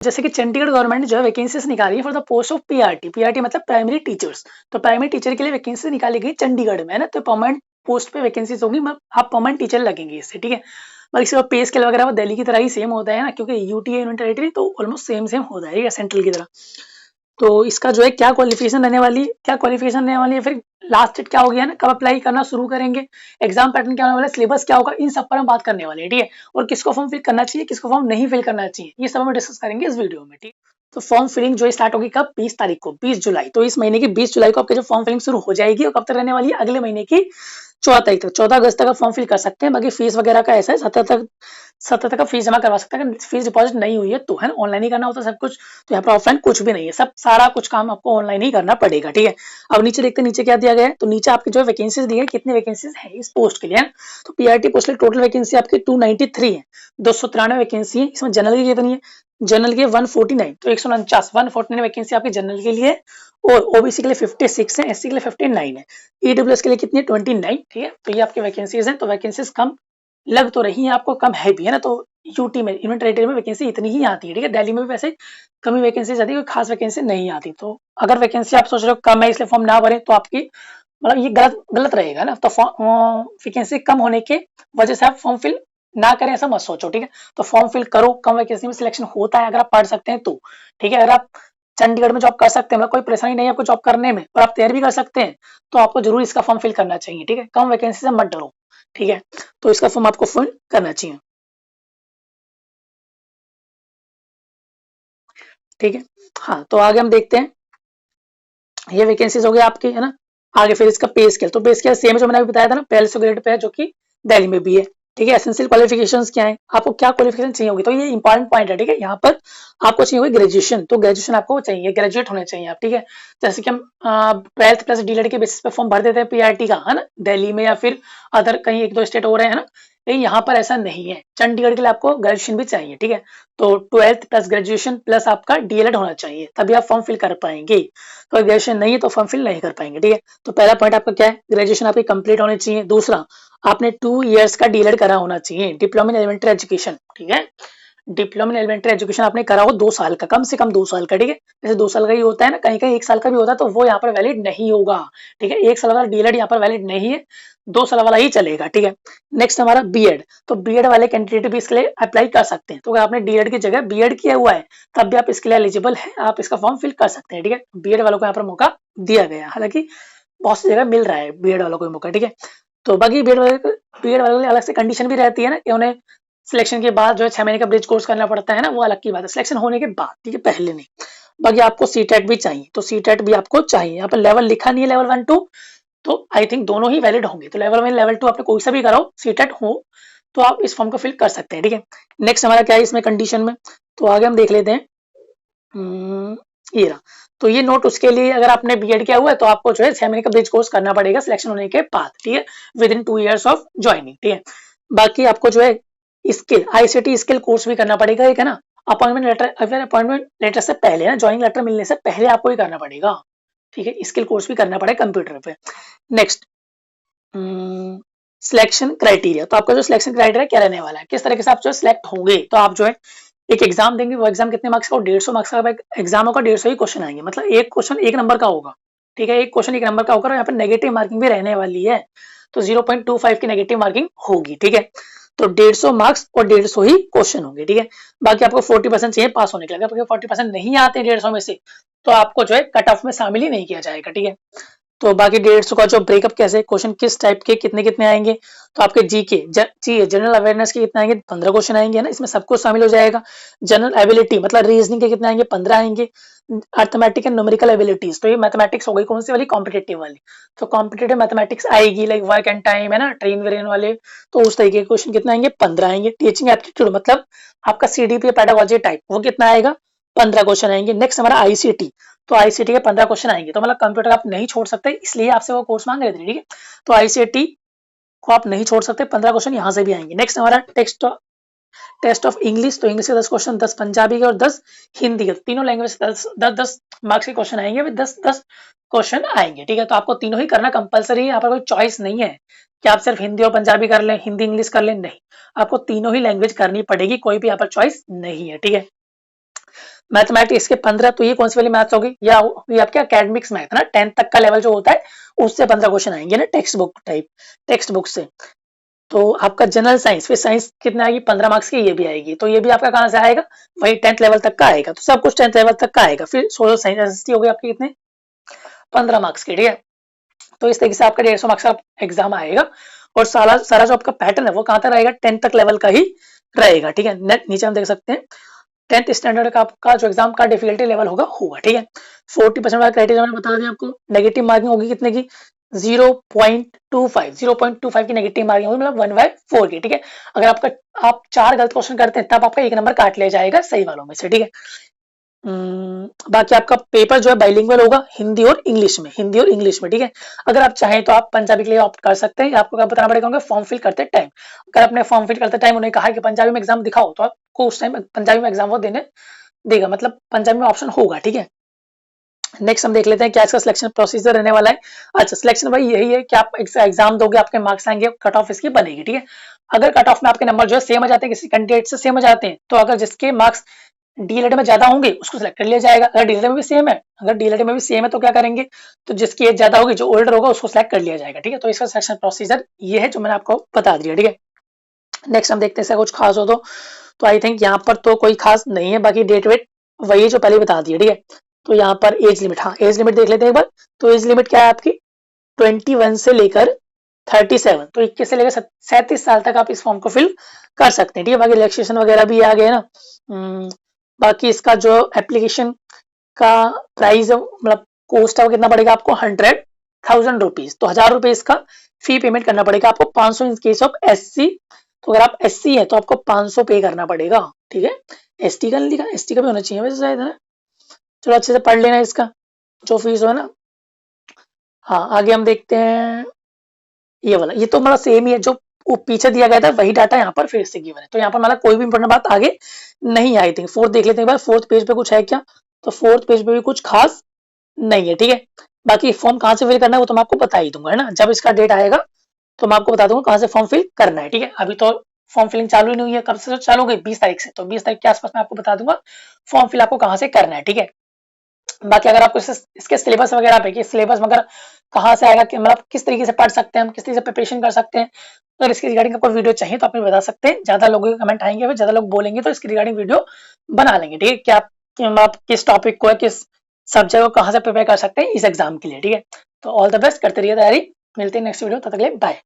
जैसे कि चंडीगढ़ गवर्नमेंट ने जो है वैकेंसीज निकाली है for the post of PRT. PRT मतलब प्राइमरी टीचर्स। तो प्राइमरी टीचर के लिए वैकेंसी निकाली गई चंडीगढ़ में, है ना। तो परमानेंट पोस्ट पे वैकेंसीज होंगी, आप परमानेंट टीचर लगेंगे इससे, ठीक है। बाकी इसका पे स्केल वगैरह वो दिल्ली की तरह ही सेम होता है ना, क्योंकि यूटी है यूनियन टेरिटरी, तो ऑलमोस्ट सेम सेम होता है सेंट्रल की तरह। तो इसका जो है क्या क्वालिफिकेशन रहने वाली है, क्या क्वालिफिकेशन रहने वाली है, फिर लास्ट डेट क्या हो गया ना, कब अप्लाई करना शुरू करेंगे, एग्जाम पैटर्न क्या होने वाला है, सिलेबस क्या होगा, इन सब पर हम बात करने वाले हैं, ठीक है। और किसको फॉर्म फिल करना चाहिए, किसको फॉर्म नहीं फिल करना चाहिए, ये सब हम डिस्कस करेंगे इस वीडियो में, ठीक। तो फॉर्म फिलिंग जो स्टार्ट होगी कब, 20 तारीख को, 20 जुलाई। तो इस महीने की 20 जुलाई को आपके जो फॉर्म फिलिंग शुरू हो जाएगी, और कब तक रहने वाली है, अगले महीने की 14 तारीख तक, 14 अगस्त तक आप फॉर्म फिल कर सकते हैं। बाकी फीस वगैरह का ऐसा है 17 तक का फीस जमा करवा सकते हैं। अगर फीस डिपॉजिट नहीं हुई है तो, है ना, ऑनलाइन ही करना होता है सब कुछ। तो यहाँ पर ऑफलाइन कुछ भी नहीं है, सब सारा कुछ काम आपको ऑनलाइन ही करना पड़ेगा, ठीक है। अब नीचे देखते हैं नीचे क्या दिया गया है। तो नीचे आपकी जो वैकेंसीज दी है, कितनी वैकेंसीज है इस पोस्ट के लिए, है? तो पीआरटी पोस्ट के टोटल वैकेंसी आपकी 293 है, 293 वैकेंसी है। इसमें जनरल की कितनी है, जनरल की 149, तो 149 149 वैकेंसी आपकी जनरल के लिए, और ओबीसी के लिए 56 है, एससी के लिए 59 है, ईडब्ल्यूएस के लिए कितनी है 29, ठीक है। तो ये आपकी वैकेंसीज हैं। तो वैकेंसीज कम लग तो रही है आपको, कम है भी, है ना। तो यूटी में, यूनियन टेरिटरी में वैकेंसी इतनी ही आती है, ठीक है। दिल्ली में भी वैसे कमी वैकेंसी आती है, कोई खास वैकेंसी नहीं आती। तो अगर वैकेंसी आप सोच रहे हो कम है इसलिए फॉर्म ना भरें, तो आपकी मतलब ये गलत गलत रहेगा ना। तो वैकेंसी कम होने के वजह से आप फॉर्म फिल ना करें ऐसा मत सोचो, ठीक है। तो फॉर्म फिल करो, कम वैकेंसी में सिलेक्शन होता है अगर आप पढ़ सकते हैं तो, ठीक है। अगर आप चंडीगढ़ में जॉब कर सकते हैं, मतलब कोई परेशानी नहीं है आपको जॉब करने में, और आप तैयारी भी कर सकते हैं, तो आपको जरूर इसका फॉर्म फिल करना चाहिए, ठीक है। कम वैकेंसी से मत डरो, ठीक है। तो इसका फॉर्म आपको फिल करना चाहिए, ठीक है। हाँ, तो आगे हम देखते हैं, ये वैकेंसीज हो गई आपकी, है ना। आगे फिर इसका पे स्केल, तो पे स्केल सेम जो मैंने अभी बताया था ना, 4200 ग्रेड पे है, जो कि दिल्ली में भी है, ठीक है। एसेंशियल क्वालिफिकेशंस क्या है, आपको क्या क्वालिफिकेशन चाहिए होगी, तो ये इंपॉर्टेंट पॉइंट है, ठीक है। यहाँ पर आपको चाहिए होगी ग्रेजुएशन, तो ग्रेजुएशन आपको चाहिए, ग्रेजुएट होने चाहिए आप, ठीक है। जैसे कि हम 12th प्लस डीलेड के बेसिस पे फॉर्म भर देते हैं पीआरटी का, है ना, दिल्ली में या फिर अदर कहीं एक दो स्टेट हो रहे हैं ना, लेकिन यहाँ पर ऐसा नहीं है। चंडीगढ़ के लिए आपको ग्रेजुएशन भी चाहिए, ठीक है। तो 12th प्लस ग्रेजुएशन प्लस आपका डीएलएड होना चाहिए, तभी आप फॉर्म फिल कर पाएंगे। तो ग्रेजुएशन नहीं है तो फॉर्म फिल नहीं कर पाएंगे, ठीक है। तो पहला पॉइंट आपका क्या है, ग्रेजुएशन आपकी कंप्लीट होनी चाहिए। दूसरा, आपने 2 इयर्स का डीएलएड करा होना चाहिए, डिप्लोमा इन एलिमेंट्री एजुकेशन, ठीक है। डिप्लोमा इन एलिमेंट्री एजुकेशन आपने करा हो 2 साल का, कम से कम 2 साल का, ठीक है। जैसे 2 साल का ही होता है ना, कहीं कहीं 1 साल का भी होता है, तो वो यहाँ पर वैलिड नहीं होगा, ठीक है। 1 साल वाला डीएलएड यहाँ पर वैलिड नहीं है, 2 साल वाला ही चलेगा, ठीक है। नेक्स्ट हमारा बीएड, तो बीएड वाले कैंडिडेट भी इसके लिए अप्लाई कर सकते हैं। तो अगर आपने डीएड की जगह बीएड किया हुआ है, तब भी आप इसके लिए एलिजिबल है, आप इसका फॉर्म फिल कर सकते हैं, ठीक है। बीएड वालों को यहाँ पर मौका दिया गया है, हालांकि बहुत सी जगह मिल रहा है बीएड वालों को भी मौका, ठीक है। तो बाकी बीएड वालों के लिए अलग से कंडीशन भी रहती है ना, कि उन्हें सिलेक्शन के बाद जो है 6 महीने का ब्रिज कोर्स करना पड़ता है ना, वो अलग की बात है, सिलेक्शन होने के बाद, ठीक है, पहले नहीं। बाकी आपको सीटेट भी चाहिए, तो सीटेट भी आपको चाहिए। यहाँ पर लेवल लिखा नहीं है, लेवल 1 2, तो आई थिंक दोनों ही वैलिड होंगे। तो लेवल 1 लेवल 2 आपने कोई सा भी कराओ, सीटेट हो, तो आप इस फॉर्म को फिल कर सकते हैं, ठीक है। नेक्स्ट हमारा क्या है इसमें कंडीशन में, तो आगे हम देख लेते हैं। ये रहा। तो ये नोट उसके लिए, अगर आपने बीएड किया हुआ है तो आपको जो है 6 महीने का ब्रिज कोर्स करना पड़ेगा सिलेक्शन होने के बाद, ठीक है, with in 2 years of joining, ठीक है। बाकी आपको जो है स्किल, आईसीटी स्किल कोर्स भी करना पड़ेगा, एक है ना। अपॉइंटमेंट लेटर, अगर अपॉइंटमेंट लेटर से पहले ना, ज्वाइनिंग लेटर मिलने से पहले आपको ही करना पड़ेगा, ठीक है। स्किल कोर्स भी करना पड़ेगा कंप्यूटर पे। नेक्स्ट, सिलेक्शन क्राइटेरिया, तो आपका जो सिलेक्शन क्राइटेरिया क्या रहने वाला है, किस तरीके से आप जो सिलेक्ट होंगे। तो आप जो है एक एग्जाम देंगे, वो एग्जाम कितने मार्क्स का, 150 मार्क्स का एग्जाम होगा, 150 ही क्वेश्चन आएंगे, मतलब एक क्वेश्चन 1 नंबर का होगा, ठीक है। एक क्वेश्चन 1 नंबर का होगा, और यहाँ पर नेगेटिव मार्किंग भी रहने वाली है, तो 0.25 की नेगेटिव मार्किंग होगी, ठीक है। तो 150 मार्क्स और 150 ही क्वेश्चन होंगे, ठीक है। बाकी आपको 40% चाहिए पास होने के लिए, अगर 40% नहीं आते 150 में से, तो आपको जो है कट ऑफ में शामिल ही नहीं किया जाएगा, ठीक है। तो बाकी 150 का जो ब्रेकअप कैसे, क्वेश्चन किस टाइप के कितने कितने आएंगे, तो आपके जीके जनरल अवेयरनेस के कितने आएंगे, 15 क्वेश्चन आएंगे, है ना, इसमें सब कुछ शामिल हो जाएगा। जनरल एबिलिटी मतलब रीजनिंग के कितने आएंगे, 15 आएंगे। अर्थमेटिक एंड न्यूमेरिकल एबिलिटीज, तो ये मैथमेटिक्स हो गई, कौन सी वाली, कॉम्पिटेटिव वाली। तो कॉम्पिटेटिव मैथमेटिक्स आएगी, लाइक वर्क एंड टाइम, है ना, ट्रेन वेरिएंट वाले, तो उस तरीके के क्वेश्चन कितने आएंगे, 15 आएंगे। टीचिंग एप्टीट्यूड मतलब आपका सीडीपी पेडागोजी टाइप, वो कितना आएगा, 15 क्वेश्चन आएंगे। नेक्स्ट हमारा आईसीटी, तो आईसीटी के 15 क्वेश्चन आएंगे। तो मतलब कंप्यूटर आप नहीं छोड़ सकते, इसलिए आपसे वो कोर्स मांग रहे थे, ठीक है। तो आईसीटी को आप नहीं छोड़ सकते, 15 क्वेश्चन यहाँ से भी आएंगे। नेक्स्ट हमारा टेस्ट ऑफ इंग्लिश, तो इंग्लिश के 10 क्वेश्चन, 10 पंजाबी के और 10 हिंदी के, तीनों लैंग्वेज 10 मार्क्स के क्वेश्चन आएंगे, 10 क्वेश्चन आएंगे, ठीक है। तो आपको तीनों ही करना कंपलसरी है, यहाँ पर कोई चॉइस नहीं है कि आप सिर्फ हिंदी और पंजाबी कर लें, हिंदी इंग्लिश कर लें, नहीं, आपको तीनों ही लैंग्वेज करनी पड़ेगी, कोई भी यहाँ पर चॉइस नहीं है, ठीक है। मैथमेटिक्स के 15, तो ये कौन सी वाली मैथ्स होगी, या ये आपके एकेडमिक्स मैथ ना, 10th तक का लेवल जो होता है उससे 15 क्वेश्चन आएंगे ना, text book type, text book से। तो आपका जनरल साइंस, फिर साइंस कितने आएगी, 15 मार्क्स की, ये भी आएगी, तो ये भी आपका कहाँ से आएगा, वही 10th लेवल तक का आएगा, तो सब कुछ 10th लेवल तक का आएगा। फिर सोशल साइंस एसएसटी हो गई आपकी कितने, 15 मार्क्स की, ठीक है। तो इस तरीके से आपका 150 मार्क्स का एग्जाम आएगा, और सारा सारा जो आपका पैटर्न है वो कहाँ तक रहेगा, 10th तक लेवल का ही रहेगा, ठीक है। नीचे हम देख सकते हैं 10th स्टैंडर्ड का आपका जो एग्जाम का डिफिकल्टी लेवल होगा, ठीक है। 40% वाला क्राइटेरिया मैंने बता दिया आपको। नेगेटिव मार्किंग होगी कितने की, 0.25 की नेगेटिव मार्किंग होगी, मतलब 1/4 की, ठीक है। अगर आप 4 गलत क्वेश्चन करते हैं तब आपका 1 नंबर काट लिया जाएगा सही वालों में से, ठीक है। बाकी आपका पेपर जो है बाइलिंगुअल होगा, हिंदी और इंग्लिश में, हिंदी और इंग्लिश में, ठीक है। अगर आप चाहें तो आप पंजाबी के लिए ऑप्ट कर सकते हैं। आपको क्या बताना पड़ेगा, फॉर्म फिल करते टाइम, अगर आपने फॉर्म फिल करते टाइम उन्हें कहा कि पंजाबी में एग्जाम दिखाओ, तो आपको उस टाइम पंजाबी में एग्जाम वो देने देगा, मतलब पंजाबी में ऑप्शन होगा, ठीक है। नेक्स्ट हम देख लेते हैं क्या इसका सिलेक्शन प्रोसीजर रहने वाला है। अच्छा, सिलेक्शन भाई यही है कि आप एग्जाम दोगे, आपके मार्क्स आएंगे, कट ऑफ इसकी बनेगी, ठीक है। अगर कट ऑफ में आपके नंबर जो है सेम आ जाते हैं, किसी कैंडिडेट से सेम आ जाते हैं, तो अगर जिसके मार्क्स डीएलएड में ज्यादा होंगे उसको सिलेक्ट कर लिया जाएगा। अगर डीएलएड में भी सेम है, अगर डीएलएड में भी सेम है तो क्या करेंगे, तो जिसकी एज ज्यादा होगी, जो ओल्डर होगा, उसको सिलेक्ट कर लिया जाएगा, ठीक है। तो इसका सिलेक्शन प्रोसीजर ये है जो मैंने आपको बता दिया, ठीक है। नेक्स्ट हम देखते हैं कुछ खास हो तो आई थिंक यहाँ पर तो कोई खास नहीं है, बाकी डेट वेट वही जो पहले बता दिया, ठीक है। तो यहाँ पर एज लिमिट, हाँ एज लिमिट देख लेते हैं एक बार। तो एज लिमिट क्या है आपकी, 21 से लेकर 37, तो 21 से लेकर 37 साल तक आप इस फॉर्म को फिल कर सकते हैं, ठीक है। बाकी रिलैक्सेशन वगैरह भी आ गए ना। बाकी इसका जो एप्लीकेशन का प्राइस है, मतलब कॉस्ट है, वो कितना पड़ेगा आपको, 100,000 रुपीज, तो 1000 रुपीज का फी पेमेंट करना पड़ेगा आपको। 500 इन केस ऑफ एससी, तो अगर आप एससी है तो आपको 500 पे करना पड़ेगा, ठीक है। एसटी का नहीं लिखा, एसटी का भी होना चाहिए वैसे शायद, है ना। चलो अच्छे से पढ़ लेना इसका जो फीस हो ना। हाँ आगे हम देखते हैं ये वाला, ये तो मतलब सेम ही है जो वो पीछे दिया गया था, वही डाटा यहाँ पर फिर से गिवन है, तो यहाँ पर मतलब कोई भी इंपॉर्टेंट बात आगे नहीं आई थिंक। फोर्थ देख लेते हैं एक बार, फोर्थ पेज पे कुछ है क्या, तो फोर्थ पेज पे भी कुछ खास नहीं है, ठीक है। बाकी फॉर्म कहाँ से फिल करना है वो तो मैं आपको बता ही दूंगा, है ना। जब इसका डेट आएगा तो मैं आपको बता दूंगा कहाँ से फॉर्म फिल करना है, ठीक है। अभी तो फॉर्म फिलिंग चालू ही नहीं हुई है, कब से चालू हो गई, 20 तारीख से, तो 20 तारीख के आसपास मैं आपको बता दूंगा फॉर्म फिल आपको कहाँ से करना है, ठीक है। बाकी अगर आपको इसके सिलेबस वगैरह पे कि सिलेबस वगैरह कहाँ से आएगा, कि मतलब किस तरीके से पढ़ सकते हैं हम, किस तरीके से प्रिपरेशन कर सकते हैं, अगर इसकी रिगार्डिंग आपको वीडियो चाहिए तो आप मुझे बता सकते हैं। ज्यादा लोगों के कमेंट आएंगे, फिर ज्यादा लोग बोलेंगे तो इसकी रिगार्डिंग वीडियो बना लेंगे, ठीक है। कि आप किस टॉपिक को, किस सब्जेक्ट को कहाँ से प्रिपेयर कर सकते हैं इस एग्जाम के लिए, ठीक है। तो ऑल द बेस्ट, करते रहिए तैयारी, मिलते हैं नेक्स्ट वीडियो, तब तक के लिए बाय।